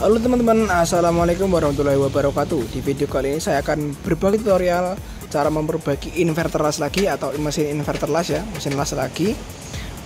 Halo teman-teman, assalamualaikum warahmatullahi wabarakatuh. Di video kali ini saya akan berbagi tutorial cara memperbaiki inverter las lagi atau mesin inverter las ya, mesin las lagi.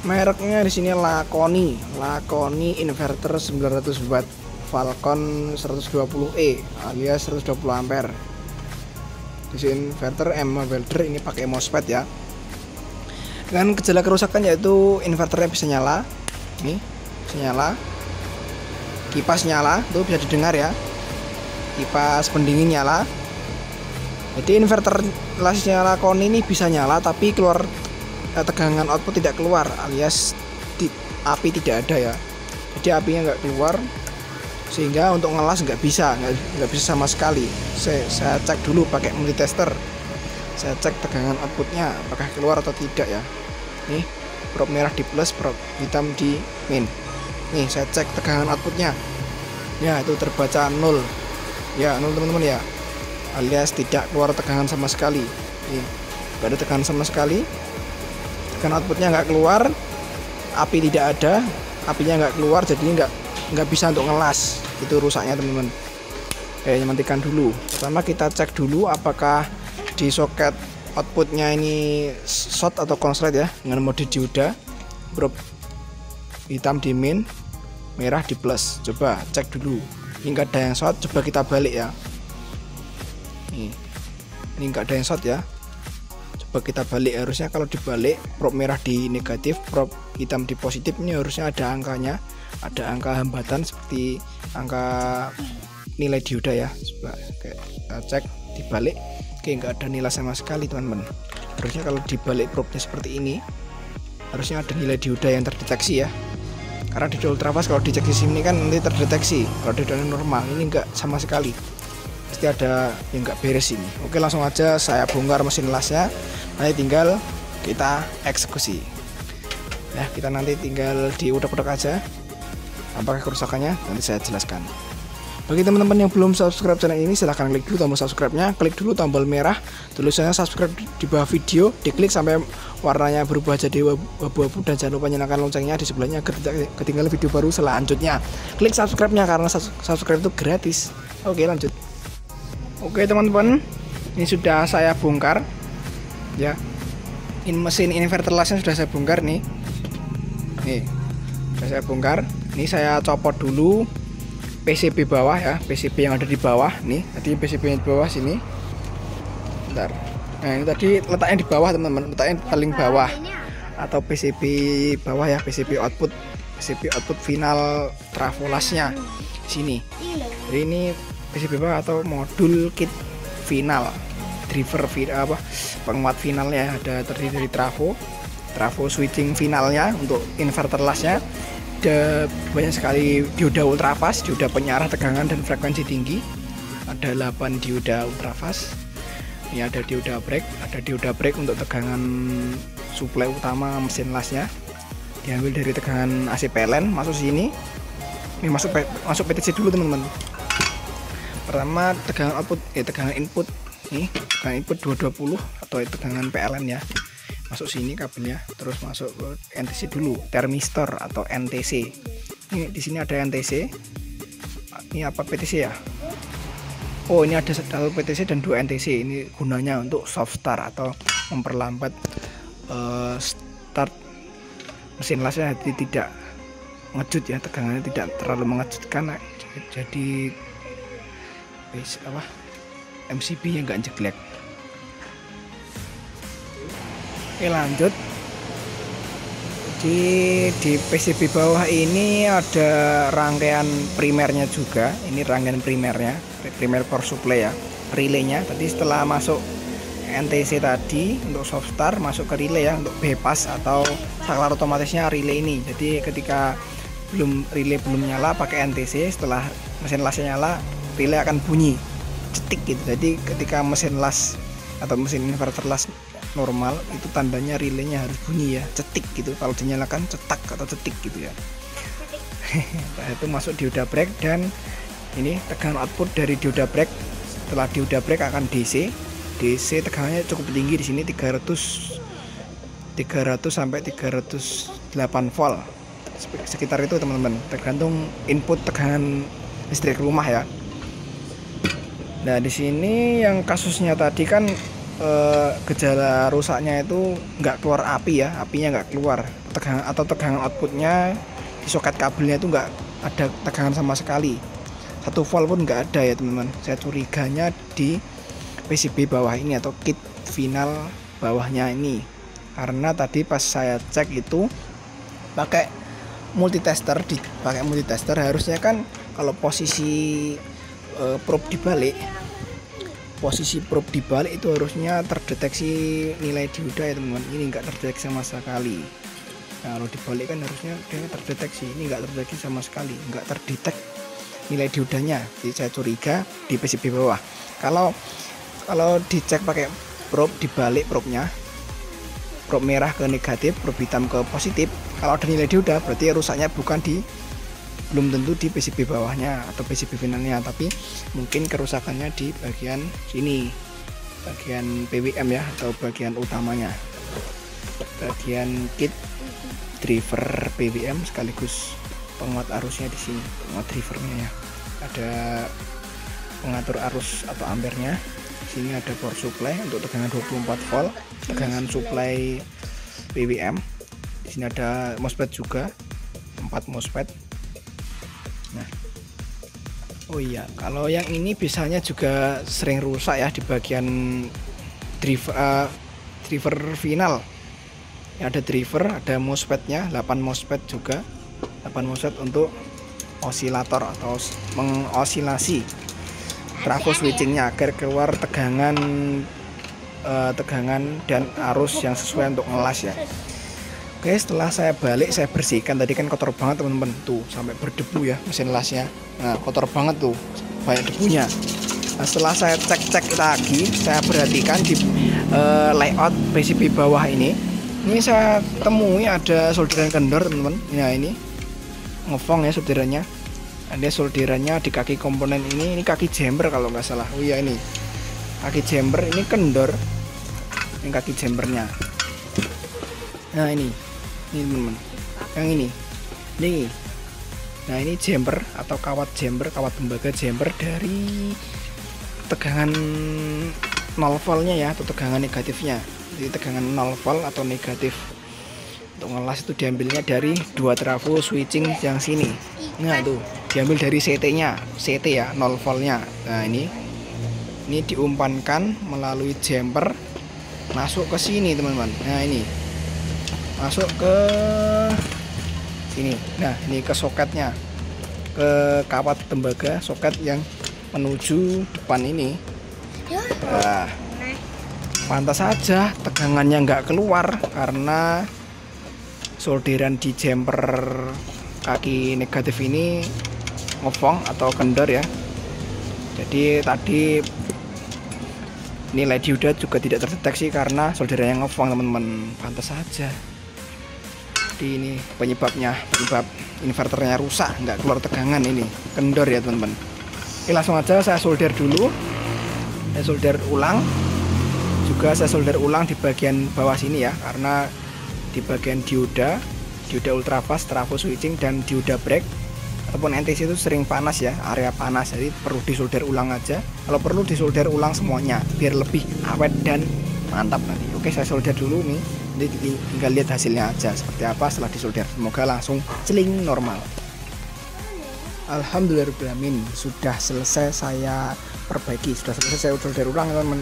Mereknya di sini Laconi inverter 900 watt Falcon 120E alias 120 ampere. Di sini inverter M welder ini pakai MOSFET ya. Dengan gejala kerusakan yaitu inverternya bisa nyala, ini bisa nyala. Kipas nyala, tuh bisa didengar ya. Kipas pendingin nyala. Jadi inverter lasnya Laconi ini bisa nyala tapi keluar tegangan output tidak keluar, alias api tidak ada ya. Jadi apinya nggak keluar, sehingga untuk ngelas nggak bisa sama sekali. Saya cek dulu pakai multitester. Saya cek tegangan outputnya apakah keluar atau tidak ya. Nih, probe merah di plus, probe hitam di min. Nih saya cek tegangan outputnya, ya itu terbaca 0 ya, 0 teman-teman ya, alias tidak keluar tegangan sama sekali. Nih, gak ada tegangan sama sekali, tegangan outputnya nggak keluar, api tidak ada, apinya nggak keluar, jadi nggak bisa untuk ngelas. Itu rusaknya teman-teman. Matikan dulu. Pertama kita cek dulu apakah di soket outputnya ini short atau konslet ya, dengan mode dioda. Probe hitam di min, merah di plus. Coba cek dulu. Ini enggak ada yang short, coba kita balik ya. Ini enggak ada yang short ya. Coba kita balik. Harusnya kalau dibalik, probe merah di negatif, probe hitam di positif, ini harusnya ada angkanya, ada angka hambatan seperti angka nilai dioda ya. Coba kita cek dibalik. Oke, enggak ada nilai sama sekali teman-teman. Harusnya kalau dibalik probe-nya seperti ini, harusnya ada nilai dioda yang terdeteksi ya. Karena di ultrafast kalau dicek di sini kan nanti terdeteksi. Kalau di normal ini enggak sama sekali. Pasti ada yang enggak beres ini. Oke, langsung aja saya bongkar mesin lasnya. Nanti tinggal kita eksekusi. Ya, kita nanti tinggal diudak-udak aja apakah kerusakannya, nanti saya jelaskan. Bagi teman-teman yang belum subscribe channel ini, silahkan klik dulu tombol subscribe-nya, klik dulu tombol merah tulisannya subscribe di bawah video, diklik sampai warnanya berubah jadi abu-abu, dan jangan lupa nyalakan loncengnya di sebelahnya agar tidak ketinggalan video baru selanjutnya. Klik subscribe-nya karena subscribe itu gratis. Oke, lanjut. Oke teman-teman, ini sudah saya bongkar ya. Ini mesin inverter lasnya sudah saya bongkar nih. Nih, sudah saya bongkar. Ini saya copot dulu PCB bawah ya, PCB yang ada di bawah nih. Tadi PCB yang di bawah sini. Bentar. Nah, ini tadi letaknya di bawah teman-teman, letaknya paling bawah. Atau PCB bawah ya, PCB output final trafolasnya di sini. Jadi ini PCB bawah atau modul kit final, driver penguat finalnya, ada terdiri dari trafo switching finalnya untuk inverter lasnya. Ada banyak sekali dioda ultrafast, dioda penyarah tegangan dan frekuensi tinggi. Ada 8 dioda ultrafast. Ini ada dioda break untuk tegangan suplai utama mesin lasnya. Diambil dari tegangan AC PLN masuk sini. Ini masuk PTC dulu teman-teman. Pertama tegangan output, tegangan input. Nih, tegangan input 220 atau tegangan PLN ya. Masuk sini kabelnya, terus masuk ke NTC dulu, termistor atau NTC. Ini di sini ada NTC. Ini apa, PTC ya? Oh, ini ada satu PTC dan 2 NTC. Ini gunanya untuk soft start atau memperlambat start mesin lasnya, jadi tidak ngejut ya, tegangannya tidak terlalu mengejutkan. Jadi MCB yang enggak jeglek. Oke, lanjut. Di PCB bawah ini ada rangkaian primernya juga. Ini rangkaian primer power supply ya, relaynya. Tadi setelah masuk NTC tadi untuk soft start, masuk ke relay ya untuk bypass atau saklar otomatisnya relay ini. Jadi ketika relay belum nyala pakai NTC, setelah mesin lasnya nyala, relay akan bunyi cetik gitu. Jadi ketika mesin las atau mesin inverter las normal itu tandanya relaynya harus bunyi ya, cetik gitu. Kalau dinyalakan cetak atau cetik gitu ya. Nah, itu masuk dioda break, dan ini tegangan output dari dioda break. Setelah dioda break akan DC tegangannya cukup tinggi di sini, 300 sampai 308 volt sekitar itu teman-teman, tergantung input tegangan listrik rumah ya. Nah di sini yang kasusnya tadi kan gejala rusaknya itu nggak keluar api ya, apinya nggak keluar, tegangan outputnya di soket kabelnya itu nggak ada tegangan sama sekali, 1 volt pun nggak ada ya teman-teman. Saya curiganya di PCB bawah ini atau kit final bawahnya ini, karena tadi pas saya cek itu pakai multitester, harusnya kan kalau posisi probe dibalik itu harusnya terdeteksi nilai dioda ya teman-teman. Ini enggak terdeteksi sama sekali. Nah, kalau dibalik kan harusnya dia terdeteksi, ini enggak terdeteksi sama sekali, enggak terdetek nilai diodanya. Jadi saya curiga di PCB bawah. Kalau dicek pakai probe dibalik, probe merah ke negatif, probe hitam ke positif, kalau ada nilai dioda berarti rusaknya belum tentu di PCB bawahnya atau PCB finalnya, tapi mungkin kerusakannya di bagian sini, bagian PWM ya, atau bagian utamanya, bagian kit driver PWM sekaligus penguat arusnya di sini, penguat drivernya ya. Ada pengatur arus atau ampernya. Di sini ada power supply untuk tegangan 24 volt, tegangan supply PWM. Di sini ada MOSFET juga, 4 MOSFET. Nah, oh iya, kalau yang ini biasanya juga sering rusak ya di bagian driver final. Ya, ada driver, ada MOSFET-nya, 8 MOSFET juga, 8 MOSFET untuk osilator atau mengosilasi trafo switchingnya agar keluar tegangan dan arus yang sesuai untuk ngelas ya. Oke, setelah saya balik, saya bersihkan. Tadi kan kotor banget teman-teman, tuh sampai berdebu ya mesin lasnya. Nah, kotor banget tuh, banyak debunya. Nah, setelah saya cek lagi, saya perhatikan di layout PCB bawah ini saya temui ada solderan kendor teman-teman. Nah, ini ngefong ya solderannya. Ada solderannya di kaki komponen ini kaki jumper kalau nggak salah. Oh iya, ini kaki jumper, ini kendor, ini kaki jumpernya. Nah ini teman-teman, yang ini nih. Nah, ini jumper atau kawat tembaga jumper dari tegangan 0 voltnya ya, atau tegangan negatifnya. Jadi tegangan 0 volt atau negatif untuk ngelas itu diambilnya dari 2 trafo switching yang sini. Nah, tuh diambil dari CT ya, 0 voltnya. Nah, ini diumpankan melalui jumper masuk ke sini teman-teman. Nah, ini masuk ke sini. Nah, ini ke soketnya, ke kawat tembaga soket yang menuju depan ini. Nah, pantas saja tegangannya nggak keluar karena solderan di jumper kaki negatif ini ngefong atau kendor ya. Jadi tadi nilai dioda juga tidak terdeteksi karena solderan yang ngefong teman-teman. Pantas saja. Jadi ini penyebab inverternya rusak, nggak keluar tegangan, ini kendor ya teman-teman. Oke, langsung aja saya solder dulu. Saya solder ulang. Juga saya solder ulang di bagian bawah sini ya, karena di bagian dioda ultrafast, trafo switching, dan dioda break ataupun NTC itu sering panas ya, area panas, jadi perlu disolder ulang aja. Kalau perlu disolder ulang semuanya biar lebih awet dan mantap nanti. Oke, saya solder dulu nih, jadi tinggal lihat hasilnya aja seperti apa setelah disolder. Semoga langsung celing normal. Alhamdulillahirobbilalamin, sudah selesai saya perbaiki, sudah selesai saya solder ulang teman-teman.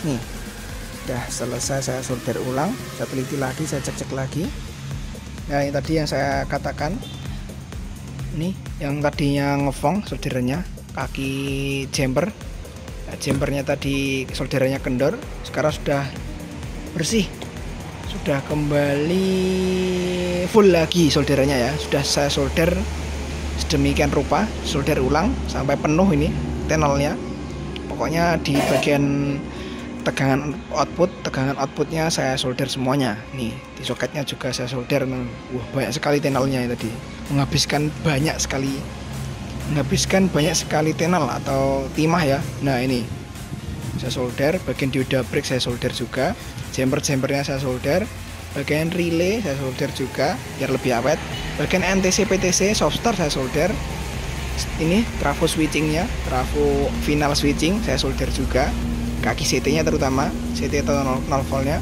Nih, sudah selesai saya solder ulang, saya teliti lagi, saya cek lagi. Nah, ini tadi yang saya katakan, ini yang tadinya ngefong solderannya kaki jumper. Nah, jumpernya tadi solderannya kendor, sekarang sudah bersih, sudah kembali full lagi solderannya ya. Sudah saya solder sedemikian rupa, solder ulang sampai penuh ini tunnelnya. Pokoknya di bagian tegangan outputnya saya solder semuanya. Nih, di soketnya juga saya solder. Wah, banyak sekali tunnelnya tadi, menghabiskan banyak sekali tunnel atau timah ya. Nah, ini saya solder, bagian dioda break saya solder juga, jumpernya saya solder, bagian relay saya solder juga biar lebih awet, bagian NTC PTC soft start saya solder, ini trafo switchingnya, trafo final switching saya solder juga, kaki CT nya terutama CT atau 0 voltnya.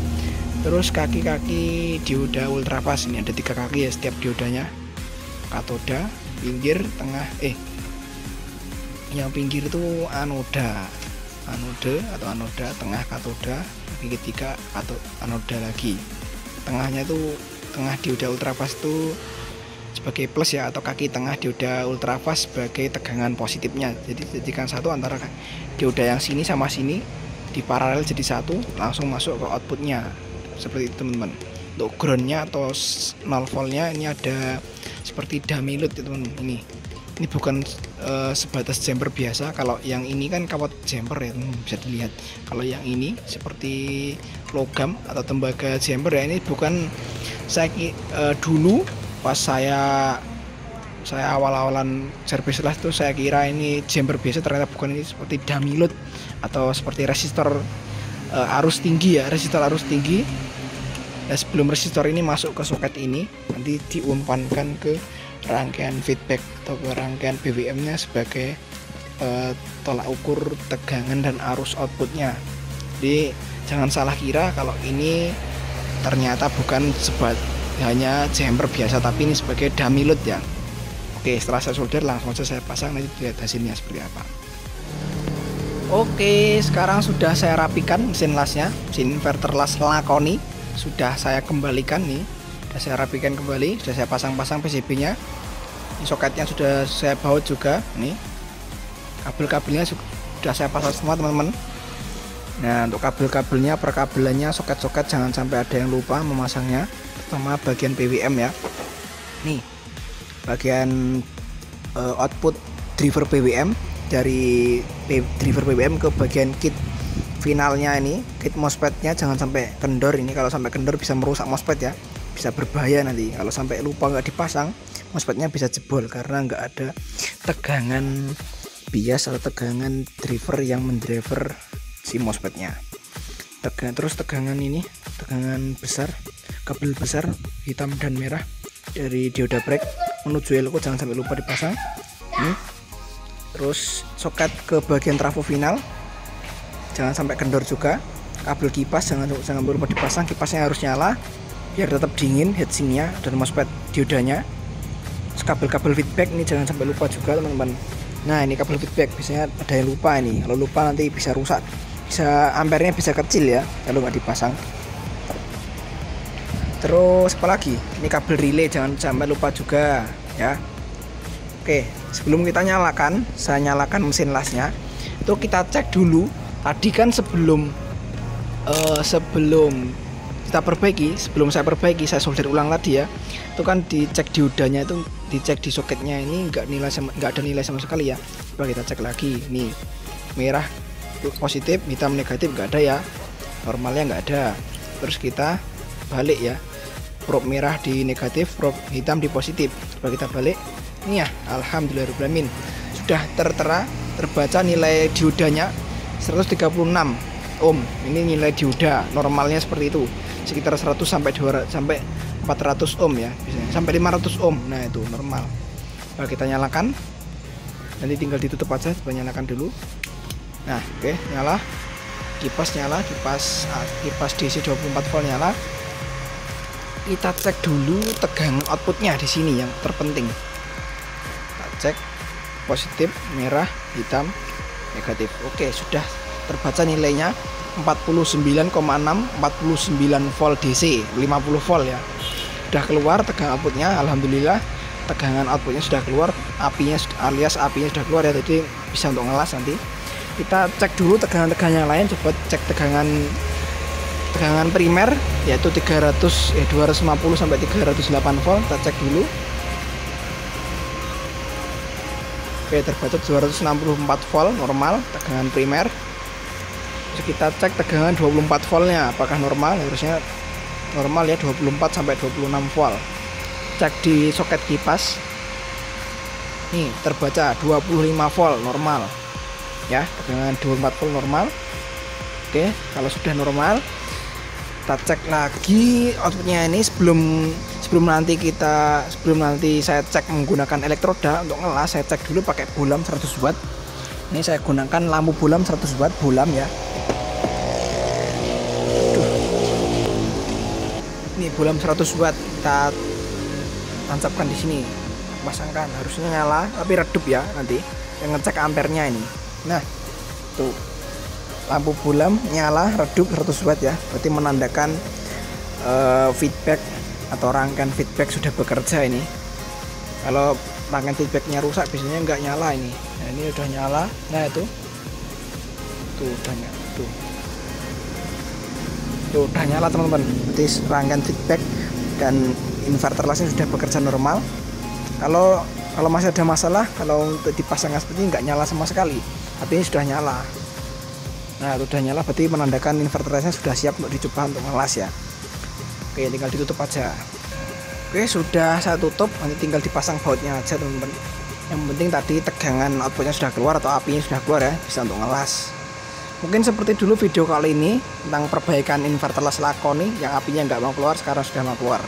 Terus kaki-kaki dioda ultrafast, ini ada 3 kaki ya setiap diodanya, katoda, pinggir, tengah, yang pinggir itu anode atau anoda, tengah katoda, kaki ketiga atau anoda lagi, tengahnya itu tengah dioda ultrafast itu sebagai plus ya, atau kaki tengah dioda ultrafast sebagai tegangan positifnya. Jadi jadikan satu antara dioda yang sini sama sini di paralel jadi satu, langsung masuk ke outputnya seperti itu teman-teman. Untuk groundnya atau 0 voltnya ini ada seperti dummy load ya teman-teman. Ini bukan sebatas jumper biasa. Kalau yang ini kan kawat jumper ya, bisa dilihat. Kalau yang ini seperti logam atau tembaga jumper ya, ini bukan. Dulu pas saya awal-awalan servis lah itu saya kira ini jumper biasa, ternyata bukan. Ini seperti dummy load atau seperti resistor arus tinggi ya, resistor arus tinggi. Nah, sebelum resistor ini masuk ke soket ini, nanti diumpankan ke rangkaian feedback atau ke rangkaian BWM nya sebagai tolak ukur tegangan dan arus outputnya. Jadi jangan salah kira kalau ini ternyata bukan hanya jumper biasa, tapi ini sebagai dummy load ya. Oke, setelah saya solder langsung saja saya pasang, nanti lihat hasilnya seperti apa. Oke, sekarang sudah saya rapikan mesin lasnya, mesin inverter las Lakoni sudah saya kembalikan nih. Sudah saya rapikan kembali, sudah saya pasang-pasang PCB-nya. Ini soketnya sudah saya baut juga. Nih, kabel-kabelnya sudah saya pasang semua teman-teman. Nah, untuk kabel-kabelnya, perkabelannya, soket-soket jangan sampai ada yang lupa memasangnya, terutama bagian PWM ya. Nih, bagian output driver PWM, dari driver PWM ke bagian kit finalnya ini, kit MOSFET-nya jangan sampai kendor. Ini kalau sampai kendor bisa merusak MOSFET ya, bisa berbahaya nanti. Kalau sampai lupa nggak dipasang, MOSFET-nya bisa jebol karena nggak ada tegangan bias atau tegangan driver yang mendriver si MOSFET-nya. Terus tegangan ini, tegangan besar, kabel besar hitam dan merah dari dioda break menuju elko jangan sampai lupa dipasang. Terus soket ke bagian trafo final jangan sampai kendor juga. Kabel kipas jangan lupa dipasang, kipasnya harus nyala biar tetap dingin heatsinknya dan MOSFET diodanya. Terus kabel-kabel feedback ini jangan sampai lupa juga teman-teman. Nah, ini kabel feedback biasanya ada yang lupa ini, kalau lupa nanti bisa rusak, bisa ampernya bisa kecil ya kalau nggak dipasang. Terus apalagi, ini kabel relay jangan sampai lupa juga ya. Oke, sebelum kita nyalakan, saya nyalakan mesin lasnya. Itu kita cek dulu. Tadi kan sebelum kita perbaiki, sebelum saya perbaiki, saya solder ulang tadi ya. Itu kan dicek diodanya, itu dicek di soketnya ini nggak ada nilai sama sekali ya. Coba kita cek lagi. Nih, merah positif, hitam negatif nggak ada ya. Normalnya nggak ada. Terus kita balik ya. Probe merah di negatif, probe hitam di positif. Coba kita balik. Ini ya, alhamdulillahirobbilalamin. Sudah terbaca nilai diodanya 136 ohm. Ini nilai dioda normalnya seperti itu, sekitar 100 sampai 200 sampai 400 ohm ya, biasanya sampai 500 ohm. Nah, itu normal. Nah, kita nyalakan. Nanti tinggal ditutup aja, coba nyalakan dulu. Nah, oke, nyala. Kipas nyala, kipas DC 24 volt nyala. Kita cek dulu tegangan outputnya di sini yang terpenting. Kita cek positif, merah, hitam, negatif. Oke, sudah terbaca nilainya 49,6, 49 volt DC, 50 volt ya. Sudah keluar tegangan outputnya, alhamdulillah. Tegangan outputnya sudah keluar, apinya alias apinya sudah keluar ya, jadi bisa untuk ngelas nanti. Kita cek dulu tegangan-tegangan yang lain, coba cek tegangan primer yaitu 250 sampai 308 volt. Kita cek dulu. Oke, terbaca 264 volt normal tegangan primer. Terus kita cek tegangan 24 voltnya apakah normal, harusnya normal ya, 24 sampai 26 volt. Cek di soket kipas. Nih, terbaca 25 volt normal. Ya, tegangan 24 volt normal. Oke, kalau sudah normal, kita cek lagi outputnya ini sebelum sebelum nanti saya cek menggunakan elektroda untuk ngelas, saya cek dulu pakai bohlam 100 watt. Ini saya gunakan lampu bohlam 100 watt bohlam ya. Ini bohlam 100 watt kita tancapkan di sini, pasangkan, harusnya nyala tapi redup ya, nanti yang ngecek ampernya ini. Nah tuh lampu bohlam nyala redup 100 watt ya, berarti menandakan feedback atau rangkaian feedback sudah bekerja ini. Kalau rangkaian feedbacknya rusak biasanya nggak nyala ini. Nah ini udah nyala. Nah itu tuh udah nyala tuh udah nyala teman-teman. Berarti rangkaian feedback dan inverter lasnya sudah bekerja normal. Kalau masih ada masalah, kalau untuk dipasangkan seperti ini nggak nyala sama sekali, tapi ini sudah nyala. Nah itu udah nyala, berarti menandakan inverter lasnya sudah siap untuk dicoba untuk ngelas ya. Oke, tinggal ditutup aja. Oke, sudah saya tutup, nanti tinggal dipasang bautnya aja teman-teman. Yang penting tadi tegangan outputnya sudah keluar atau apinya sudah keluar ya, bisa untuk ngelas. Mungkin seperti dulu video kali ini tentang perbaikan inverter las Lakoni yang apinya nggak mau keluar, sekarang sudah mau keluar.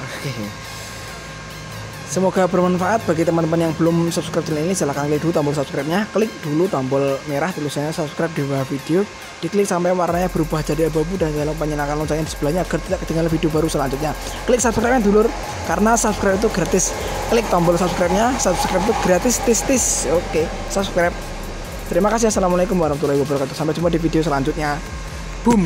Semoga bermanfaat bagi teman-teman yang belum subscribe channel ini. Silahkan klik dulu tombol subscribe-nya, klik dulu tombol merah tulisannya subscribe di bawah video, diklik sampai warnanya berubah jadi abu-abu, dan jangan lupa nyalakan loncengnya di sebelahnya agar tidak ketinggalan video baru selanjutnya. Klik subscribe-nya dulu, karena subscribe itu gratis. Klik tombol subscribe-nya, subscribe itu gratis, tis. Oke, subscribe. Terima kasih. Assalamualaikum warahmatullahi wabarakatuh. Sampai jumpa di video selanjutnya. Boom.